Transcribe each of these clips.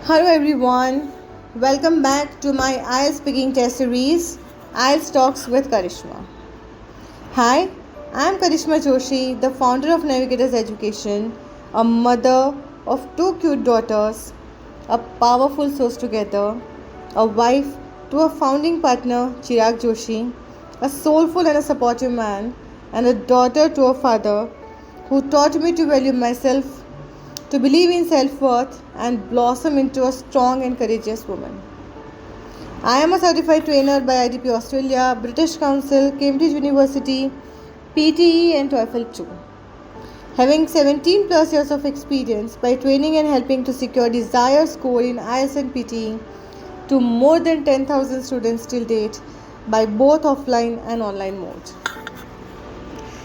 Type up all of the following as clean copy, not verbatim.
Hello everyone, welcome back to my IELTS speaking test series, IELTS Talks with Karishma. Hi, I am Karishma Joshi, the founder of Navigators Education, a mother of two cute daughters, a powerful source together, a wife to a founding partner, Chirag Joshi, a soulful and a supportive man, and a daughter to a father who taught me to value myself, to believe in self worth, and blossom into a strong and courageous woman. I am a certified trainer by IDP Australia, British Council, Cambridge University, PTE, and TOEFL 2. Having 17 plus years of experience by training and helping to secure desired score in IELTS and PTE to more than 10,000 students till date by both offline and online mode.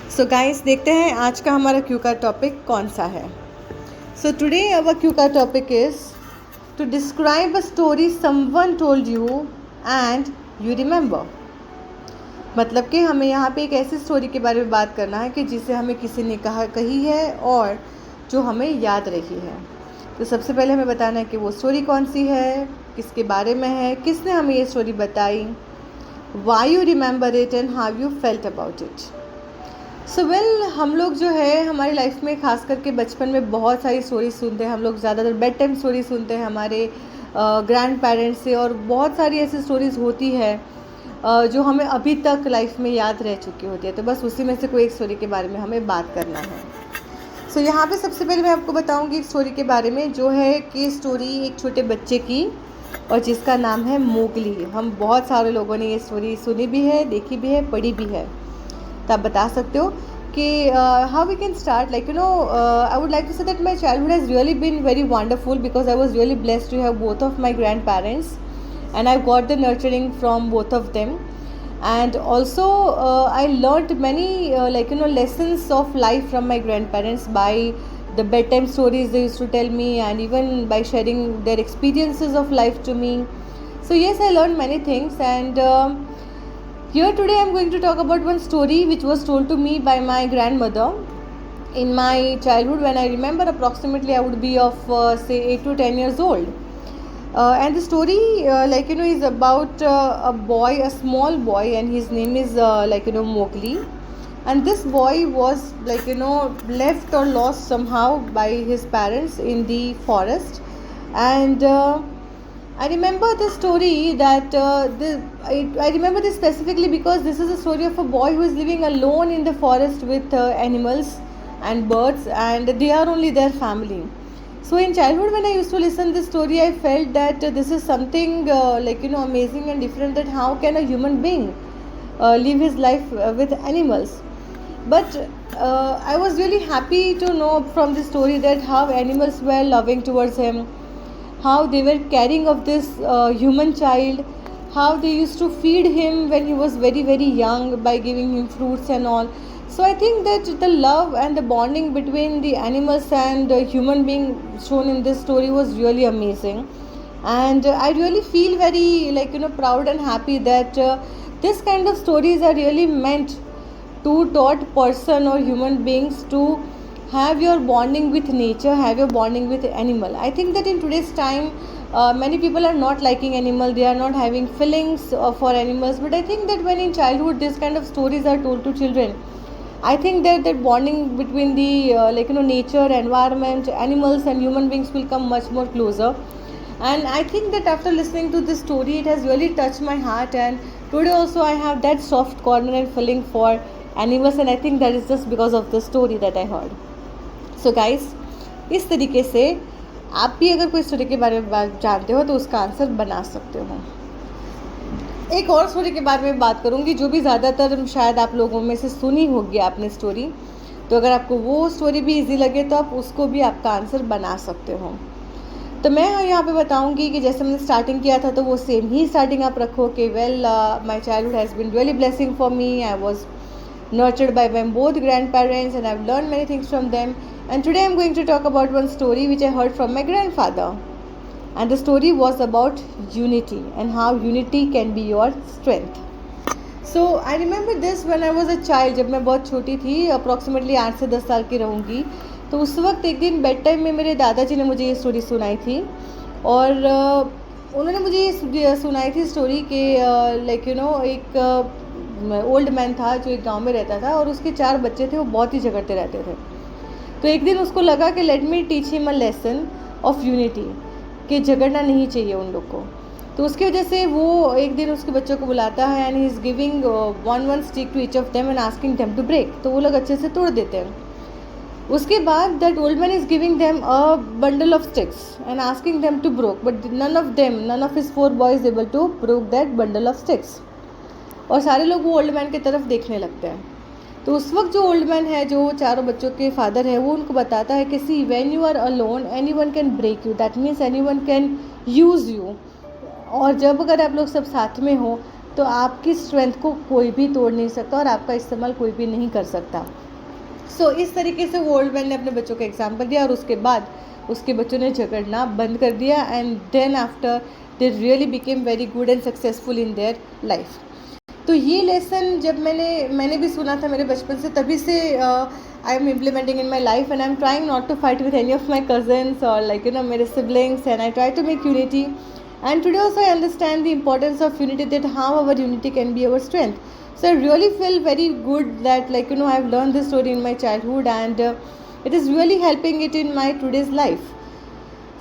So guys, देखते हैं आज का हमारा Q का topic कौन सा है. So today our Q का topic is to describe a story someone told you and you remember. मतलब कि हमें यहाँ पे एक ऐसी स्टोरी के बारे में बात करना है कि जिसे हमें किसी ने कही है और जो हमें याद रही है. तो सबसे पहले हमें बताना है कि वो स्टोरी कौन सी है, किसके बारे में है, किसने हमें ये स्टोरी बताई, why you remember it and how you felt about it. सो हम लोग जो है हमारी लाइफ में ख़ास करके बचपन में बहुत सारी स्टोरी सुनते हैं. हम लोग ज़्यादातर बेड टाइम स्टोरी सुनते हैं हमारे ग्रैंड पेरेंट्स से, और बहुत सारी ऐसी स्टोरीज़ होती है जो हमें अभी तक लाइफ में याद रह चुकी होती है. तो बस उसी में से कोई एक स्टोरी के बारे में हमें बात करना है. सो यहाँ पे सबसे पहले मैं आपको बताऊँगी एक स्टोरी के बारे में, जो है कि स्टोरी एक छोटे बच्चे की और जिसका नाम है मोगली. हम बहुत सारे लोगों ने ये स्टोरी सुनी भी है, देखी भी है, पढ़ी भी है. तो आप बता सकते हो कि how we can start. Like I would like to say that my childhood has really been very wonderful because I was really blessed to have both of my grandparents and I got the nurturing from both of them. And also I learnt many lessons of life from my grandparents by the bedtime stories they used to tell me, and even by sharing their experiences of life to me. So yes, I learned many things, and here today I'm going to talk about one story which was told to me by my grandmother in my childhood. When I remember, approximately I would be of say 8 to 10 years old. And the story is about a boy, a small boy, and his name is Mowgli. And this boy was left or lost somehow by his parents in the forest. And I remember the story that I remember this specifically because this is a story of a boy who is living alone in the forest with animals and birds, and they are only their family. So in childhood, when I used to listen this story, I felt that this is something amazing and different, that how can a human being live his life with animals. But I was really happy to know from this story that how animals were loving towards him, how they were caring of this human child, how they used to feed him when he was very very young by giving him fruits and all. So I think that the love and the bonding between the animals and human being shown in this story was really amazing. And I really feel very proud and happy that this kind of stories are really meant to taught person or human beings to have your bonding with nature, have your bonding with animal. I think that in today's time many people are not liking animal, they are not having feelings for animals. But I think that when in childhood this kind of stories are told to children, I think that bonding between the nature, environment, animals and human beings will come much more closer. And I think that after listening to this story, it has really touched my heart, and today also I have that soft corner and feeling for animals, and I think that is just because of the story that I heard. So guys, इस तरीके से आप भी अगर कोई story के बारे में जानते हो तो उसका आंसर बना सकते हो. एक और स्टोरी के बारे में बात करूंगी जो भी ज़्यादातर शायद आप लोगों में से सुनी होगी आपने स्टोरी. तो अगर आपको वो स्टोरी भी इजी लगे तो आप उसको भी आपका आंसर बना सकते हो. तो मैं यहाँ पे बताऊंगी कि जैसे मैंने स्टार्टिंग किया था तो वो सेम ही स्टार्टिंग आप रखो कि well my childhood has been really blessing for me. I was nurtured by my both grandparents and I've learned many things from them. And today I'm going to talk about one story which I heard from my grandfather. And the story was about unity and how unity can be your strength. So I remember this when I was a child. जब मैं बहुत छोटी थी, approximately 8 से 10 साल की रहूँगी, तो उस वक्त एक दिन बेड टाइम में मेरे दादाजी ने मुझे ये स्टोरी सुनाई थी. और उन्होंने मुझे ये सुनाई थी स्टोरी कि लाइक एक ओल्ड मैन था जो एक गांव में रहता था और उसके 4 बच्चे थे, वो बहुत ही झगड़ते रहते थे। तो एक दिन उसको लगा कि let me teach him a lesson of unity, कि झगड़ना नहीं चाहिए उन लोग को। तो उसकी वजह से वो एक दिन उसके बच्चों को बुलाता है and he is giving one stick to each of them and asking them to break. तो वो लोग अच्छे से तोड़ देते हैं। उसके बाद that old man is giving them a bundle of sticks and asking them to broke, but none of his 4 boys able to broke that bundle of sticks. और सारे लोग वो ओल्ड मैन की तरफ देखने लगते हैं। तो उस वक्त जो ओल्ड मैन है, जो चारों बच्चों के फादर है, वो उनको बताता है कि see when you are alone any one can break you, that means any one can use you. और जब अगर आप लोग सब साथ में हो तो आपकी स्ट्रेंथ को कोई भी तोड़ नहीं सकता और आपका इस्तेमाल कोई भी नहीं कर सकता। सो इस तरीके से वो ओल्ड मैन ने अपने बच्चों को एग्जाम्पल दिया और उसके बाद उसके बच्चों ने झगड़ना बंद कर दिया and then after they really became very good and successful in their life. तो ये लेसन जब मैंने भी सुना था मेरे बचपन से, तभी से I am implementing in my life and I am trying not to fight with any of my cousins और मेरे siblings, and I try to make unity. And today also I understand the importance of unity, that how our unity can be our strength. So I really feel very good that I've learned this story in my childhood and it is really helping it in my today's life.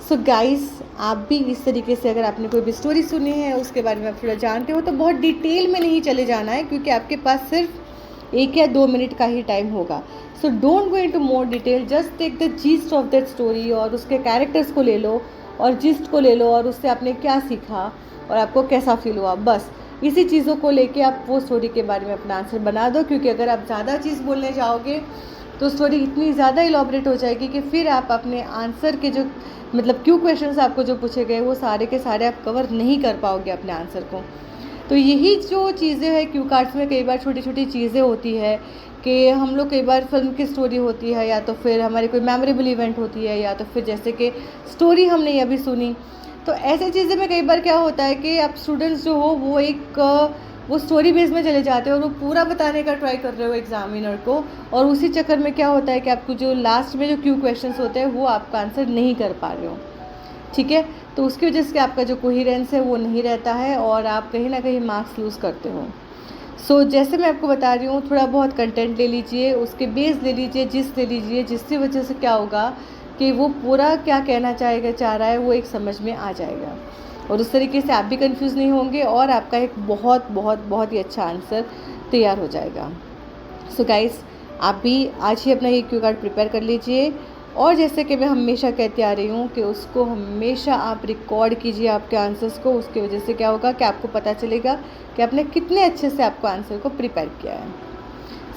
So guys, आप भी इस तरीके से अगर आपने कोई भी story सुनी है, उसके बारे में आप थोड़ा जानते हो, तो बहुत डिटेल में नहीं चले जाना है क्योंकि आपके पास सिर्फ 1 या 2 मिनट का ही टाइम होगा. So don't go into more detail, just take the gist of that story और उसके कैरेक्टर्स को ले लो और जिस्ट को ले लो और उससे आपने क्या सीखा और आपको कैसा फील हुआ, बस इसी चीज़ों को लेके आप वो स्टोरी के बारे में अपना आंसर बना दो. क्योंकि अगर आप ज़्यादा चीज़ बोलने जाओगे तो स्टोरी इतनी ज़्यादा इलॉबरेट हो जाएगी कि फिर आप अपने आंसर के जो क्यों क्वेश्चंस आपको जो पूछे गए वो सारे के सारे आप कवर नहीं कर पाओगे अपने आंसर को. तो यही जो चीज़ें हैं क्यू कार्ड्स में, कई बार छोटी छोटी चीज़ें होती है कि हम लोग कई बार फिल्म की स्टोरी होती है या तो फिर हमारी कोई मेमोरेबल इवेंट होती है या तो फिर जैसे कि स्टोरी हमने अभी सुनी, तो ऐसी चीज़ें में कई बार क्या होता है कि आप स्टूडेंट्स जो हो वो स्टोरी बेस में चले जाते हो और वो पूरा बताने का ट्राई कर रहे हो एग्जामिनर को, और उसी चक्कर में क्या होता है कि आपको जो लास्ट में जो क्यू क्वेश्चंस होते हैं वो आपका आंसर नहीं कर पा रहे हो. ठीक है, तो उसकी वजह से आपका जो कोहिरेंस है वो नहीं रहता है और आप कहीं ना कहीं मार्क्स लूज़ करते हो. सो जैसे मैं आपको बता रही हूँ, थोड़ा बहुत कंटेंट ले लीजिए, उसके बेस ले लीजिए, ले लीजिए, जिसकी वजह से क्या होगा कि वो पूरा क्या कहना चाह रहा है वो एक समझ में आ जाएगा और उस तरीके से आप भी कंफ्यूज नहीं होंगे और आपका एक बहुत बहुत बहुत ही अच्छा आंसर तैयार हो जाएगा. सो गाइस, आप भी आज ही अपना ये क्यू कार्ड प्रिपेयर कर लीजिए और जैसे कि मैं हमेशा कहती आ रही हूँ कि उसको हमेशा आप रिकॉर्ड कीजिए आपके आंसर्स को. उसकी वजह से क्या होगा कि आपको पता चलेगा कि आपने कितने अच्छे से आपको आंसर को प्रिपेयर किया है.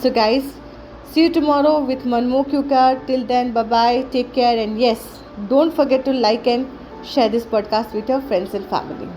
So guys, see you tomorrow with one more Q card. Till then, bye bye, take care, and yes, don't forget to like and share this podcast with your friends and family.